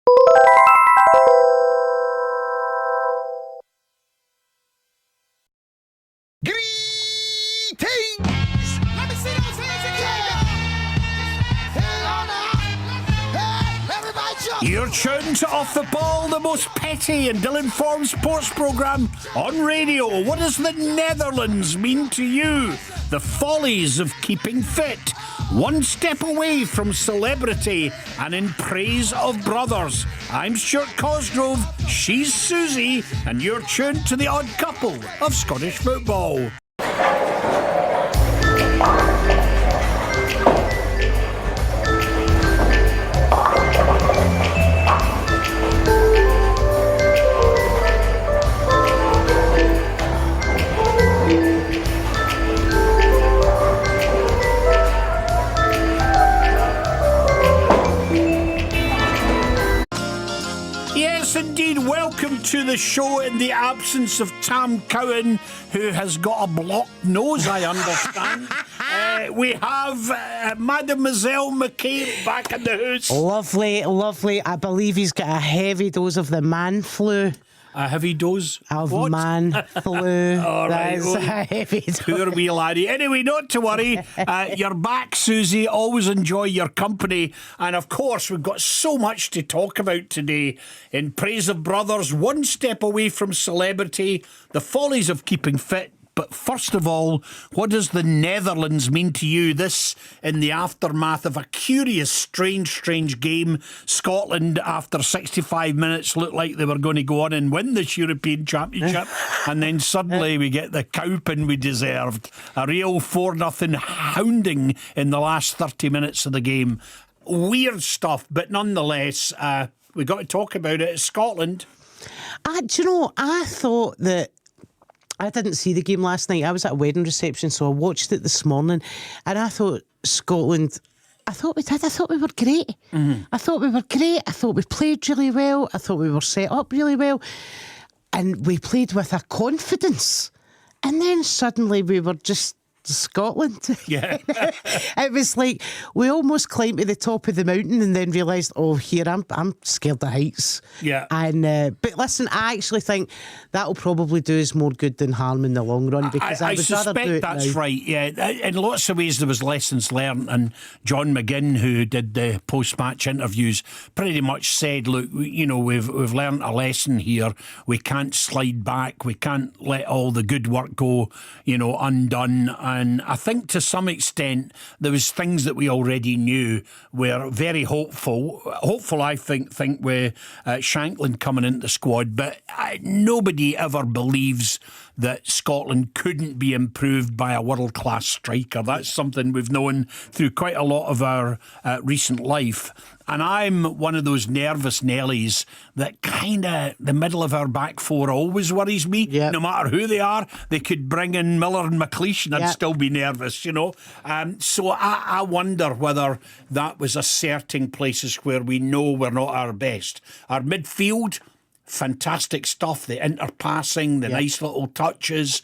Greetings! Let me see those hands again! Hang on now! Hey, everybody jump! You're tuned to Off the Ball, the most petty and ill-informed sports programme on radio. What does the Netherlands mean to you? The follies of keeping fit. One step away from celebrity and in praise of brothers. I'm Stuart Cosgrove, she's Susie, and you're tuned to the odd couple of Scottish football. Yes, indeed. Welcome to the show in the absence of Tam Cowan, who has got a blocked nose, I understand. We have Mademoiselle McCabe back in the house. Lovely, lovely. I believe he's got a heavy dose of the man flu. A heavy dose Of what? man flu. All right, That's a heavy dose. Poor wee laddie. Anyway, not to worry. You're back, Susie. Always enjoy your company. And of course, we've got so much to talk about today. In praise of brothers, one step away from celebrity, the follies of keeping fit. But first of all, what does the Netherlands mean to you? This in the aftermath of a curious, strange game. Scotland, after 65 minutes, looked like they were going to go on and win this European Championship. And then suddenly we get the cowping we deserved. A real 4-0 hounding in the last 30 minutes of the game. Weird stuff, but nonetheless, we got to talk about it. It's Scotland. Do you know, I thought that I didn't see the game last night. I was at a wedding reception, so I watched it this morning, and I thought Scotland, I thought we did. I thought we were great. I thought we were great. I thought we played really well. I thought we were set up really well. And we played with a confidence. And then suddenly we were just Scotland. Yeah. It was like we almost climbed to the top of the mountain and then realised, oh, here I'm scared of heights. Yeah. And but listen, I actually think that'll probably do us more good than harm in the long run, because I would rather do suspect it that's now. right. Yeah, in lots of ways there was lessons learned, and John McGinn, who did the post-match interviews, pretty much said, "Look, we've learned a lesson here. We can't slide back. We can't let all the good work go, undone." And I think to some extent there was things that we already knew. We're very hopeful. I think with Shankland coming into the squad, but nobody ever believes that Scotland couldn't be improved by a world-class striker. That's something we've known through quite a lot of our recent life. And I'm one of those nervous Nellies that kind of the middle of our back four always worries me. Yep. No matter who they are, they could bring in Miller and McLeish and I'd Yep. still be nervous, So I wonder whether that was asserting places where we know we're not our best. Our midfield, fantastic stuff. The interpassing, the nice little touches.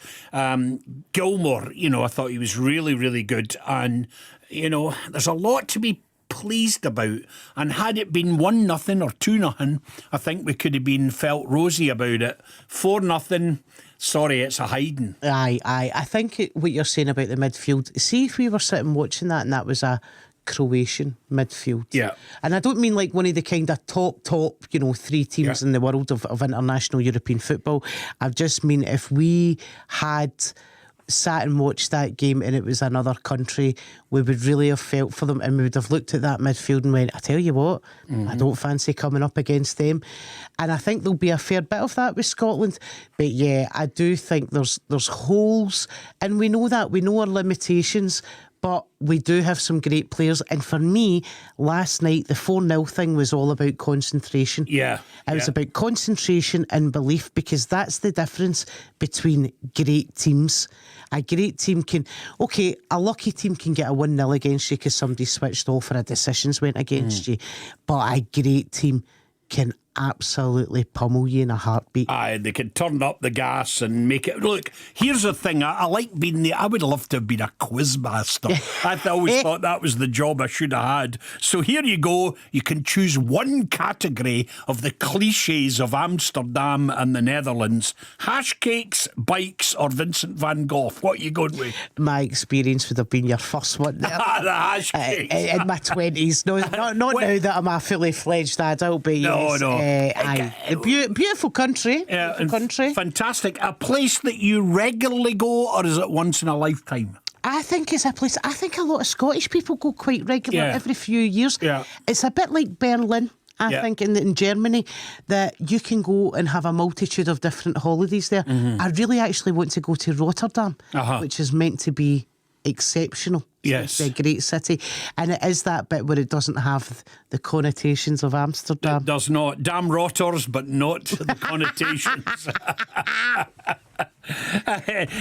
Gilmore, I thought he was really, really good. And, there's a lot to be pleased about. And had it been 1-0 or 2-0, I think we could have been felt rosy about it. 4-0, sorry, it's a hiding. Aye. I think what you're saying about the midfield, see if we were sitting watching that and that was a Croatian midfield. Yeah. And I don't mean like one of the kind of top, three teams in the world of international European football. I just mean if we had sat and watched that game and it was another country, we would really have felt for them, and we would have looked at that midfield and went, I tell you what, I don't fancy coming up against them. And I think there'll be a fair bit of that with Scotland. But yeah, I do think there's holes, and we know that, we know our limitations, but we do have some great players. And for me, last night, the 4-0 thing was all about concentration. Yeah. It was about concentration and belief, because that's the difference between great teams. A great team can, a lucky team can get a 1-0 against you because somebody switched off or a decisions went against you. But a great team can absolutely pummel you in a heartbeat. Aye, they could turn up the gas and make it. Look, here's the thing. I like being I would love to have been a quizmaster. I always thought that was the job I should have had. So here you go. You can choose one category of the cliches of Amsterdam and the Netherlands: hash cakes, bikes, or Vincent van Gogh. What are you going with? My experience would have been your first one there. The hash cakes. In my 20s. No, not now that I'm a fully fledged adult, but No, yes, no. aye. A beautiful country. Beautiful country. Fantastic. A place that you regularly go, or is it once in a lifetime? I think it's a place. I think a lot of Scottish people go quite regular Yeah. every few years. Yeah. It's a bit like Berlin. I think in Germany, that you can go and have a multitude of different holidays there. I really actually want to go to Rotterdam, which is meant to be exceptional. Yes. It's a great city. And it is that bit where it doesn't have the connotations of Amsterdam. It does not. Damn rotters, but not the connotations.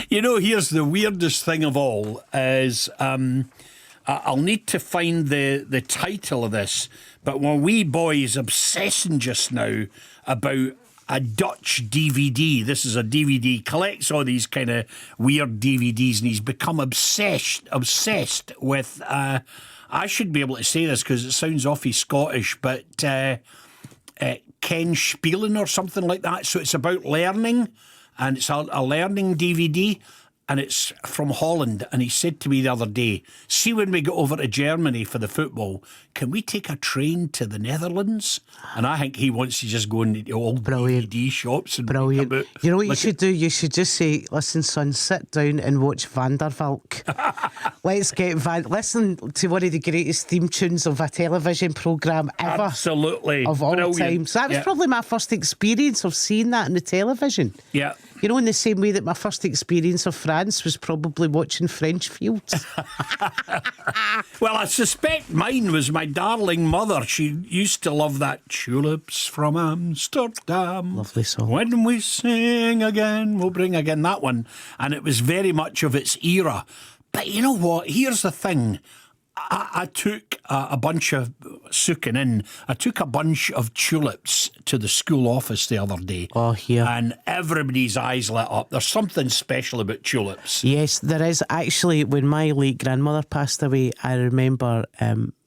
You know, here's the weirdest thing of all is I'll need to find the title of this, but one wee boy is obsessing just now about a Dutch DVD. This is a DVD, collects all these kind of weird DVDs, and he's become obsessed with, I should be able to say this because it sounds awfully Scottish, but Ken Spielen or something like that. So it's about learning, and it's a learning DVD, and it's from Holland. And he said to me the other day, see, when we go over to Germany for the football, can we take a train to the Netherlands? And I think he wants to just go into old DVD shops and Brilliant. About, You know what you should do? You should just say, listen, son, sit down and watch Van der Valk. Let's get listen to one of the greatest theme tunes of a television programme ever. Absolutely. Of all Brilliant. time. So that was probably my first experience of seeing that in the television. Yeah. You know, in the same way that my first experience of France was probably watching French Fields. Well, I suspect mine was my darling mother. She used to love that Tulips from Amsterdam. Lovely song. When we sing again, we'll bring again, that one. And it was very much of its era. But you know what? Here's the thing. I took a bunch of I took a bunch of tulips to the school office the other day. Oh, here. And everybody's eyes lit up. There's something special about tulips. Yes, there is. Actually, when my late grandmother passed away, I remember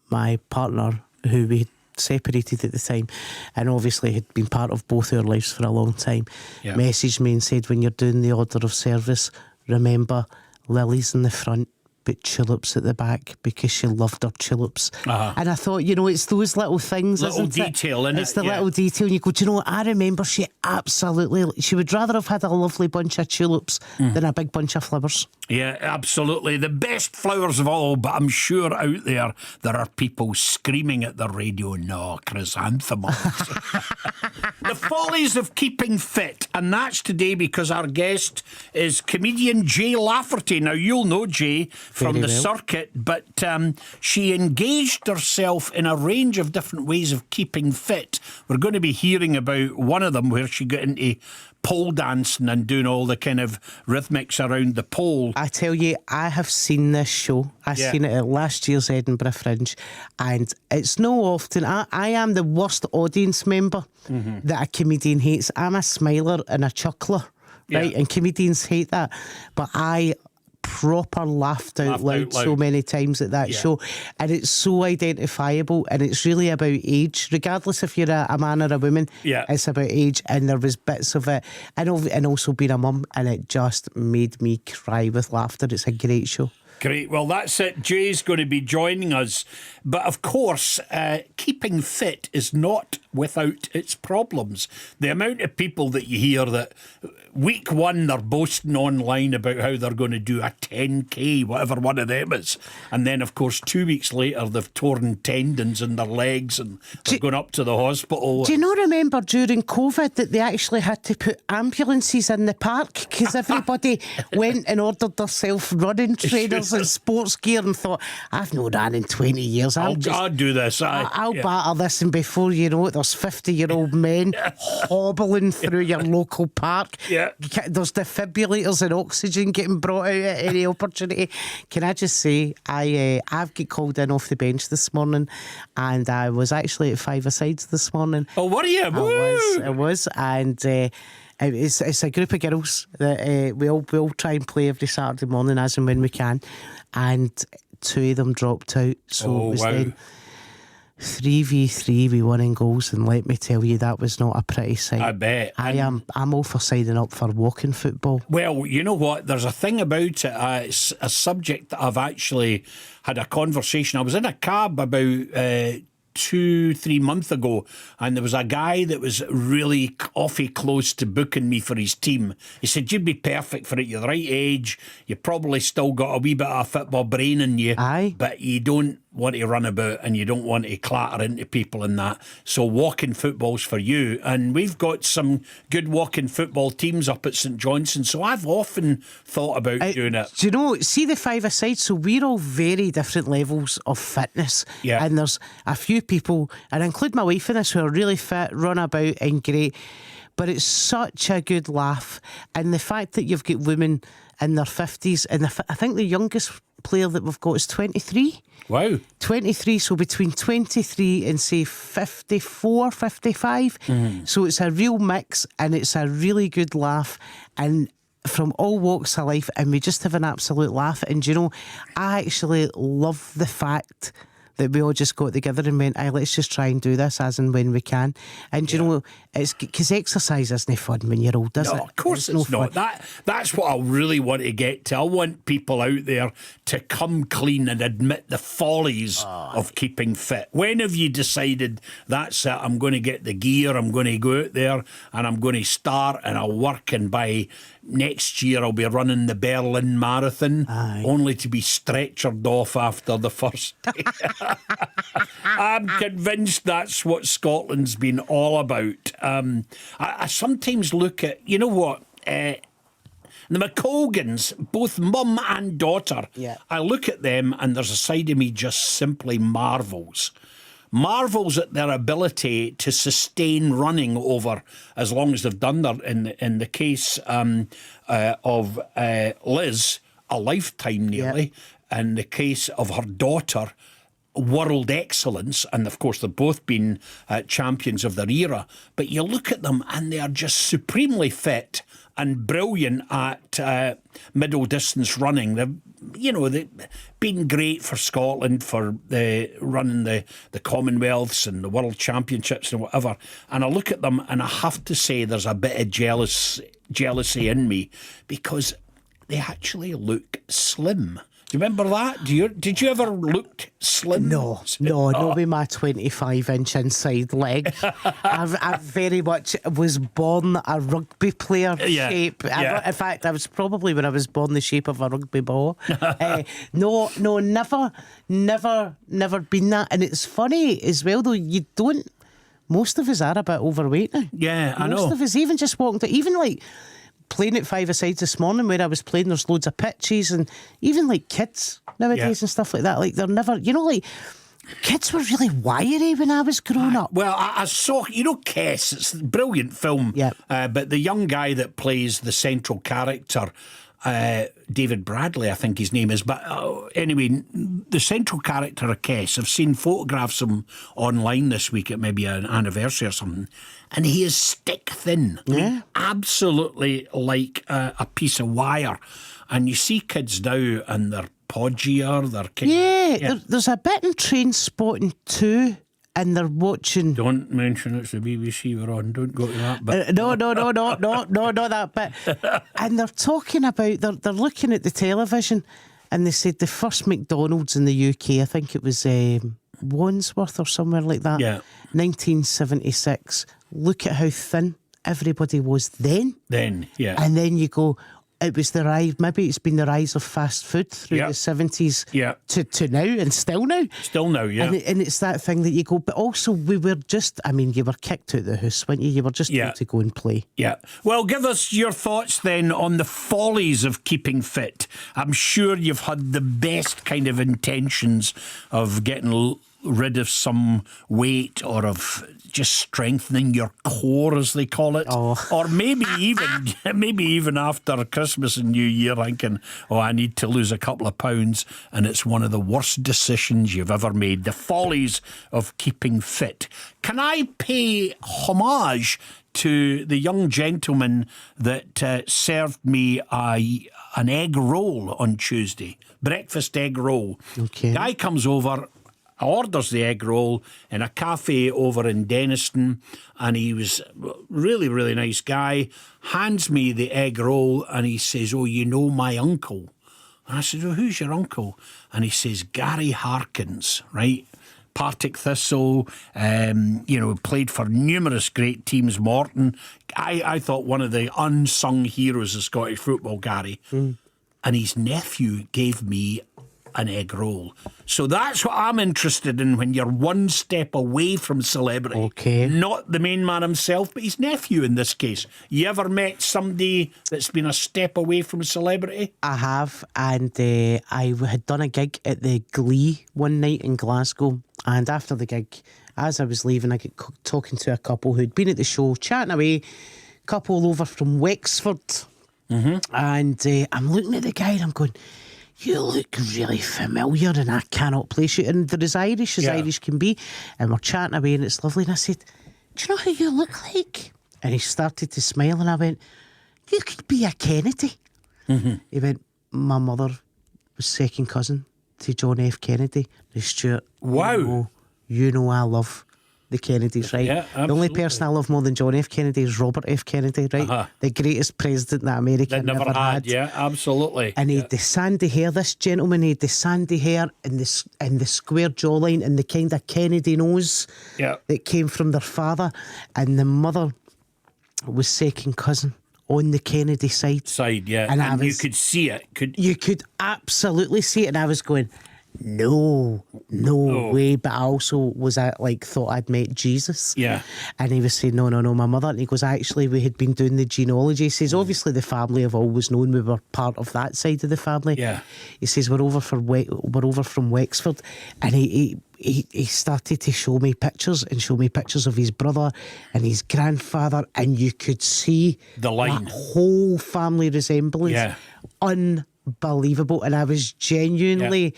my partner, who we had separated at the time and obviously had been part of both our lives for a long time, messaged me and said, when you're doing the order of service, remember lilies in the front but tulips at the back, because she loved her tulips. And I thought, you know, it's those little things, Little isn't detail, it? innit? It's the Yeah. little detail, and you go, do you know what? I remember she would rather have had a lovely bunch of tulips than a big bunch of flowers. Yeah, absolutely. The best flowers of all, but I'm sure out there are people screaming at the radio, no, chrysanthemums. The follies of keeping fit, and that's today because our guest is comedian Jay Lafferty. Now, you'll know Jay from Very the well. circuit, but she engaged herself in a range of different ways of keeping fit. We're going to be hearing about one of them where she got into pole dancing and doing all the kind of rhythmics around the pole. I tell you, I have seen this show. I seen it at last year's Edinburgh Fringe, and it's no often. I am the worst audience member that a comedian hates. I'm a smiler and a chuckler, right? And comedians hate that, but I proper laughed out loud so many times at that show, and it's so identifiable, and it's really about age, regardless if you're a man or a woman. It's about age, and there was bits of it, and also being a mum, and it just made me cry with laughter. It's a great show. Great. Well, that's it. Jay's going to be joining us. But of course, keeping fit is not without its problems. The amount of people that you hear that week one they're boasting online about how they're going to do a 10k, whatever one of them is. And then, of course, 2 weeks later, they've torn tendons in their legs and they're going up to the hospital. Do you not remember during COVID that they actually had to put ambulances in the park because everybody went and ordered themselves running trainers and sports gear and thought, I've not ran in 20 years. I'll do this. I'll batter this, and before you know it, There's 50-year-old men hobbling through your local park. Yeah. There's defibrillators and oxygen getting brought out at any opportunity. Can I just say, I've got called in off the bench this morning, and I was actually at five-a-sides this morning. Oh, were you? I was, and it's a group of girls that we all try and play every Saturday morning as and when we can, and 2 of them dropped out, so it was then 3v3 with winning goals, and let me tell you, that was not a pretty sight. I bet. I'm all for signing up for walking football. Well, you know what? There's a thing about it. It's a subject that I've actually had a conversation. I was in a cab about 2-3 months ago, and there was a guy that was really awfully close to booking me for his team. He said, "You'd be perfect for it. You're the right age. You probably still got a wee bit of a football brain in you, Aye. but you don't want to run about and you don't want to clatter into people and that. So walking football's for you." And we've got some good walking football teams up at St Johnstone, so I've often thought about doing it. Do you know, see the five-a-side, so we're all very different levels of fitness. Yeah. And there's a few people, and I include my wife in this, who are really fit, run about and great. But it's such a good laugh. And the fact that you've got women in their 50s, and I think the youngest player that we've got is 23. Wow. 23, so between 23 and say 54, 55. So it's a real mix, and it's a really good laugh, and from all walks of life, and we just have an absolute laugh. And you know, I actually love the fact that we all just got together and went, let's just try and do this as and when we can. And you know, it's because exercise isn't fun when you're old, is it? No, of course it's not. That's what I really want to get to. I want people out there to come clean and admit the follies of keeping fit. When have you decided, that's it, I'm going to get the gear, I'm going to go out there and I'm going to start and I'll work, and by next year I'll be running the Berlin Marathon, only to be stretchered off after the first day. I'm convinced that's what Scotland's been all about. I sometimes look at, you know what, the McColgans, both mum and daughter, I look at them and there's a side of me just simply marvels at their ability to sustain running over as long as they've done there. In the case of Liz, a lifetime nearly. In the case of her daughter, world excellence, and of course they've both been champions of their era. But you look at them and they are just supremely fit and brilliant at middle distance running. They've been great for Scotland for running the Commonwealths and the World Championships and whatever. And I look at them and I have to say there's a bit of jealousy in me, because they actually look slim. Do you remember that? Did you ever look slim? No, not with my 25-inch inside leg. I very much was born a rugby player shape. In fact, I was probably, when I was born, the shape of a rugby ball. No, never been that. And it's funny as well, though, most of us are a bit overweight now. Yeah, I know. Most of us, even just walking, even like playing at five-a-sides this morning where I was playing, there's loads of pitches, and even like kids nowadays and stuff like that, like they're never, like kids were really wiry when I was growing up. Well, I saw, Kess, it's a brilliant film, but the young guy that plays the central character, David Bradley, I think his name is. But anyway, the central character of Kess, I've seen photographs of him online this week at maybe an anniversary or something, and he is stick thin. I mean, absolutely like a piece of wire. And you see kids now and they're podgier, there's a bit in Trainspotting too. And they're watching. Don't mention it's the BBC we're on. Don't go to that bit. No, not that bit. And they're talking about, they're looking at the television, and they said the first McDonald's in the UK, I think it was Wandsworth or somewhere like that. 1976. Look at how thin everybody was then. And then you go, it was the rise, maybe it's been the rise of fast food through the 70s to now, and still now. And it's that thing that you go, but also we were just, you were kicked out of the house, weren't you? You were just able to go and play. Well, give us your thoughts then on the follies of keeping fit. I'm sure you've had the best kind of intentions of getting rid of some weight or of just strengthening your core, as they call it. Or maybe even after Christmas and New Year thinking, I need to lose a couple of pounds, and it's one of the worst decisions you've ever made. The follies of keeping fit. Can I pay homage to the young gentleman that served me an egg roll on Tuesday? Breakfast egg roll. Okay. Guy comes over, orders the egg roll in a cafe over in Denniston, and he was really, really nice guy, hands me the egg roll, and he says, you know my uncle? And I said, who's your uncle? And he says, Gary Harkins, right? Partick Thistle, played for numerous great teams, Morton. I thought one of the unsung heroes of Scottish football, Gary. And his nephew gave me an egg roll. So that's what I'm interested in when you're one step away from celebrity. Okay. Not the main man himself, but his nephew in this case. You ever met somebody that's been a step away from celebrity? I have, and I had done a gig at the Glee one night in Glasgow, and after the gig, as I was leaving, I got talking to a couple who'd been at the show, chatting away, couple over from Wexford, and I'm looking at the guy and I'm going, you look really familiar, and I cannot place you. And they're as Irish as Irish can be. And we're chatting away, and it's lovely. And I said, do you know who you look like? And he started to smile, and I went, you could be a Kennedy. He went, my mother was second cousin to John F. Kennedy. Now, Stuart, Wow. You know I love the Kennedys, right? Yeah, the only person I love more than John F. Kennedy is Robert F. Kennedy, right? The greatest president that America That never had. Yeah, absolutely. And he had the sandy hair. This gentleman, he had the sandy hair and the square jawline and the kind of Kennedy nose that came from their father. And the mother was second cousin on the Kennedy side. And you could see it. You could absolutely see it. And I was going, no way. But I also thought I'd met Jesus. Yeah. And he was saying, no, my mother. And he goes, actually, we had been doing the genealogy. He says, obviously the family have always known we were part of that side of the family. Yeah. He says, we're over from Wexford. And he started to show me pictures of his brother and his grandfather, and you could see the line, that whole family resemblance. Yeah. Unbelievable. And I was genuinely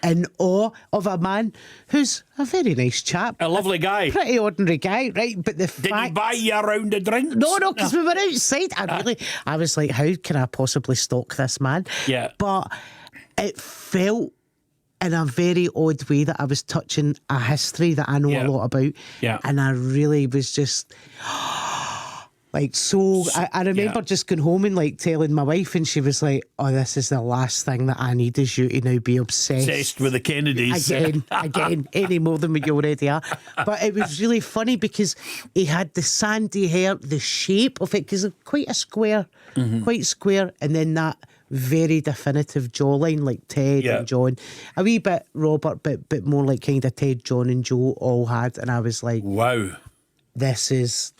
in awe of a man who's a very nice chap. A lovely guy. Pretty ordinary guy, right? But the fact... Did he buy you a round of drinks? No, because we were outside. I was like, how can I possibly stalk this man? Yeah. But it felt in a very odd way that I was touching a history that I know a lot about. Yeah. And I really was just... I remember just going home and telling my wife, and she was like, this is the last thing that I need is you to now be obsessed with the Kennedys. Again, any more than what you already are. But it was really funny because he had the sandy hair, the shape of it, because quite square, and then that very definitive jawline like Ted and John. A wee bit Robert, but more like kind of Ted, John and Joe all had. And I was like, wow. This is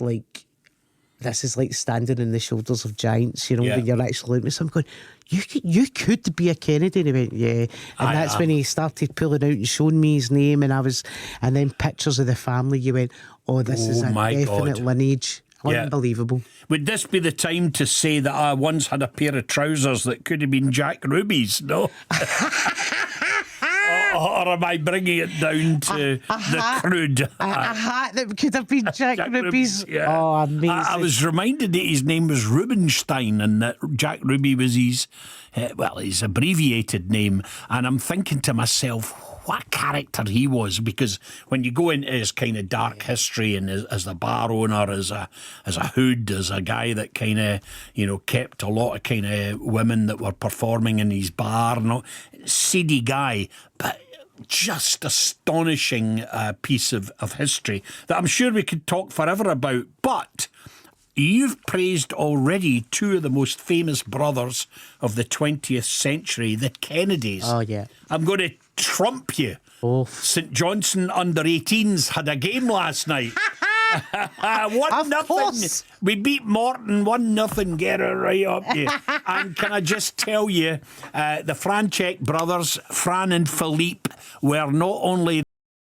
like standing on the shoulders of giants, when you're actually looking at something going, you could be a Kennedy. And he went, yeah. And that's when he started pulling out and showing me his name, and then pictures of the family. You went, this is a definite lineage. Unbelievable. Would this be the time to say that I once had a pair of trousers that could have been Jack Ruby's? No? Or am I bringing it down to the crude? A hat that could have been Jack Ruby's. Yeah. Oh, amazing. I was reminded that his name was Rubenstein and that Jack Ruby was his abbreviated name. And I'm thinking to myself, what character he was, because when you go into his kind of dark history and as the bar owner, as a hood, as a guy that kind of kept a lot of kind of women that were performing in his bar, seedy guy, but just astonishing piece of history that I'm sure we could talk forever about. But you've praised already two of the most famous brothers of the 20th century, the Kennedys. Oh, yeah. I'm going to trump you. St Johnstone under-18s had a game last night. 1-0. We beat Morton 1-0. Get it right up you. And can I just tell you, the Franchek brothers, Fran and Philippe, were not only